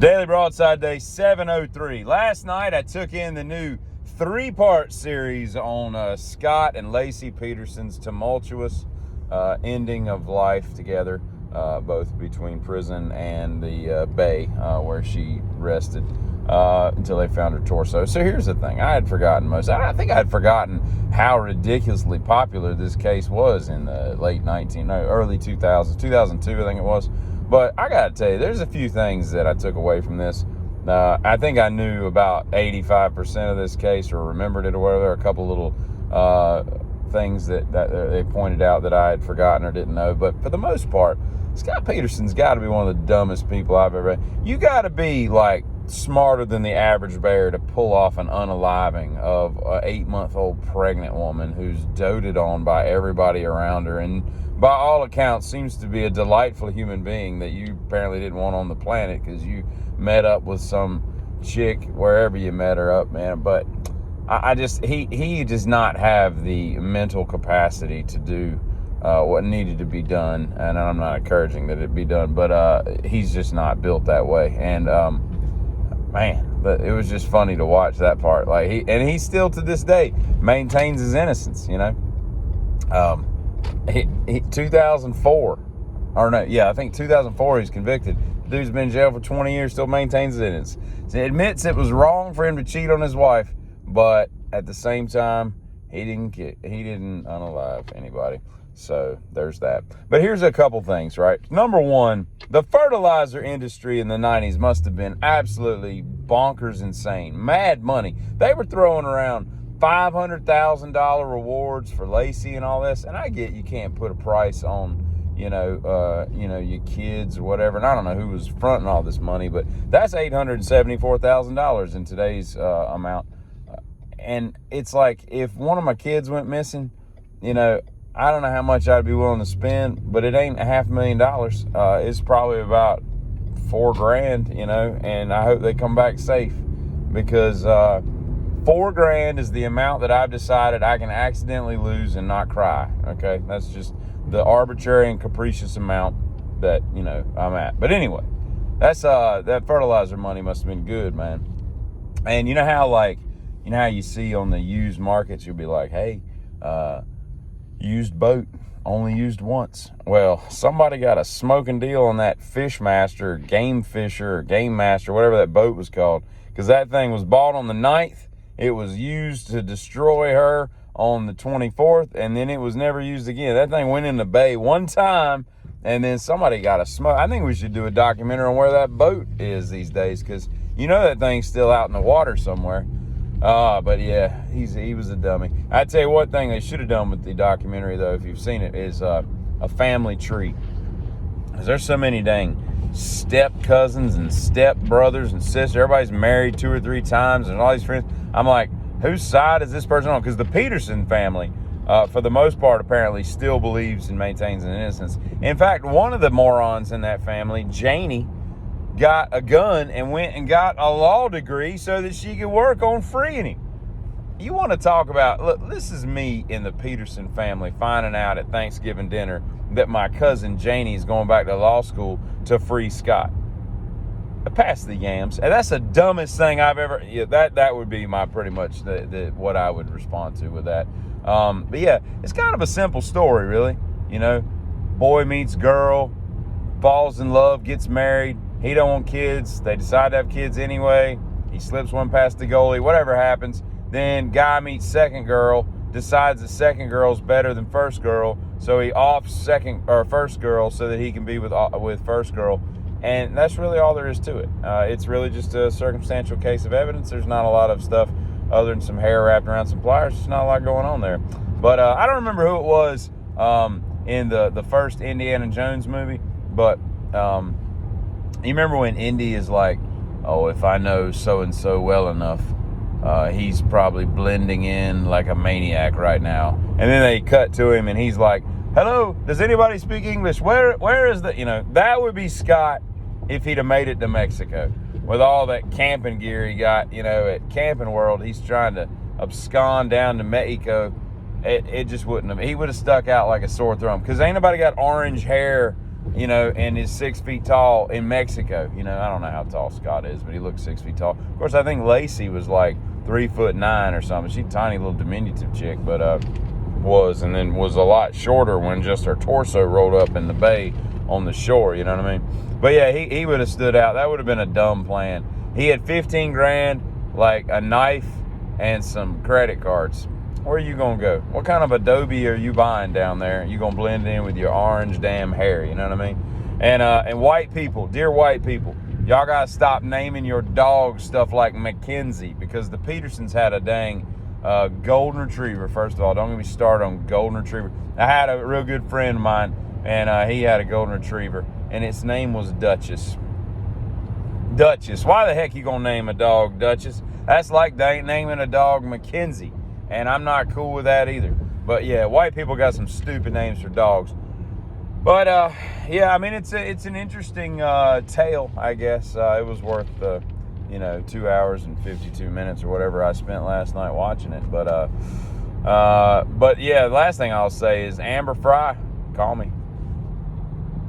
Daily Broadside Day 703. Last night I took in the new 3-part series on Scott and Lacey Peterson's tumultuous ending of life together, both between prison and the bay where she rested until they found her torso. So here's the thing. I had forgotten I think I had forgotten how ridiculously popular this case was in the early 2000s, 2002 I think it was. But I got to tell you, there's a few things that I took away from this. I think I knew about 85% of this case, or remembered it, or whatever. There are a couple little things that they pointed out that I had forgotten or didn't know. But for the most part, Scott Peterson's got to be one of the dumbest people I've ever. You got to be like smarter than the average bear to pull off an unaliving of an 8-month-old pregnant woman who's doted on by everybody around her, and by all accounts seems to be a delightful human being that you apparently didn't want on the planet because you met up with some chick wherever you met her up, man. But he does not have the mental capacity to do what needed to be done, and I'm not encouraging that it be done, but he's just not built that way. And man, but it was just funny to watch that part. Like he still to this day maintains his innocence, you know. 2004, or no, yeah, I think 2004 he's convicted. The dude's been in jail for 20 years, still maintains his innocence. So he admits it was wrong for him to cheat on his wife, but at the same time, he didn't unalive anybody. So there's that. But here's a couple things, right? Number one, the fertilizer industry in the 90s must have been absolutely bonkers insane. Mad money. They were throwing around $500,000 rewards for Lacey and all this. And I get you can't put a price on, your kids or whatever. And I don't know who was fronting all this money, but that's $874,000 in today's amount. And it's like, if one of my kids went missing, I don't know how much I'd be willing to spend, but it ain't $500,000. It's probably about $4,000, and I hope they come back safe, because $4,000 is the amount that I've decided I can accidentally lose and not cry. Okay, that's just the arbitrary and capricious amount that I'm at. But anyway, that's that fertilizer money must have been good, man. And you know how you see on the used markets, you'll be like, hey, used boat, only used once. Well, somebody got a smoking deal on that Fishmaster, Game Fisher, or Game Master, whatever that boat was called, because that thing was bought on the 9th. It was used to destroy her on the 24th, and then it was never used again. That thing went in the bay one time, and then somebody got a smoke. I think we should do a documentary on where that boat is these days, because that thing's still out in the water somewhere. But yeah, he was a dummy. I'd tell you one thing they should have done with the documentary, though, if you've seen it, is a family tree. Because there's so many dang step cousins and step brothers and sisters. Everybody's married 2 or 3 times and all these friends. I'm like, whose side is this person on? Because the Peterson family, for the most part, apparently still believes and maintains an innocence. In fact, one of the morons in that family, Janie, got a gun and went and got a law degree so that she could work on freeing him. You want to talk about, look, this is me in the Peterson family finding out at Thanksgiving dinner that my cousin Janie is going back to law school to free Scott. Pass the yams. And that's the dumbest thing I've ever, that would be my pretty much what I would respond to with that. But yeah, it's kind of a simple story, really. Boy meets girl, falls in love, gets married. He don't want kids. They decide to have kids anyway. He slips one past the goalie. Whatever happens. Then guy meets second girl. Decides that second girl's better than first girl. So he offs first girl so that he can be with first girl. And that's really all there is to it. It's really just a circumstantial case of evidence. There's not a lot of stuff other than some hair wrapped around some pliers. There's not a lot going on there. But I don't remember who it was in the first Indiana Jones movie. But you remember when Indy is like, oh, if I know so-and-so well enough, he's probably blending in like a maniac right now. And then they cut to him and he's like, hello, does anybody speak English? Where is the, that would be Scott if he'd have made it to Mexico. With all that camping gear he got, at Camping World, he's trying to abscond down to Mexico. It just wouldn't have, he would have stuck out like a sore thumb. Because ain't nobody got orange hair you know, and is 6 feet tall in Mexico. You know, I don't know how tall Scott is, but he looks 6 feet tall. Of course, I think Lacey was like 3'9" or something. She's a tiny little diminutive chick, but and then was a lot shorter when just her torso rolled up in the bay on the shore. You know what I mean? But yeah, he would have stood out. That would have been a dumb plan. He had 15 grand, like a knife and some credit cards. Where are you gonna go? What kind of Adobe are you buying down there? You gonna blend in with your orange damn hair? You know what I mean? And white people, dear white people, y'all gotta stop naming your dog stuff like Mackenzie, because the Petersons had a dang golden retriever. First of all, don't get me started on golden retriever. I had a real good friend of mine, and he had a golden retriever, and its name was Duchess. Duchess. Why the heck you gonna name a dog Duchess? That's like naming a dog Mackenzie. And I'm not cool with that either. But yeah, white people got some stupid names for dogs. But yeah, I mean, it's an interesting tale, I guess. It was worth 2 hours and 52 minutes or whatever I spent last night watching it. But yeah, the last thing I'll say is Amber Fry, call me.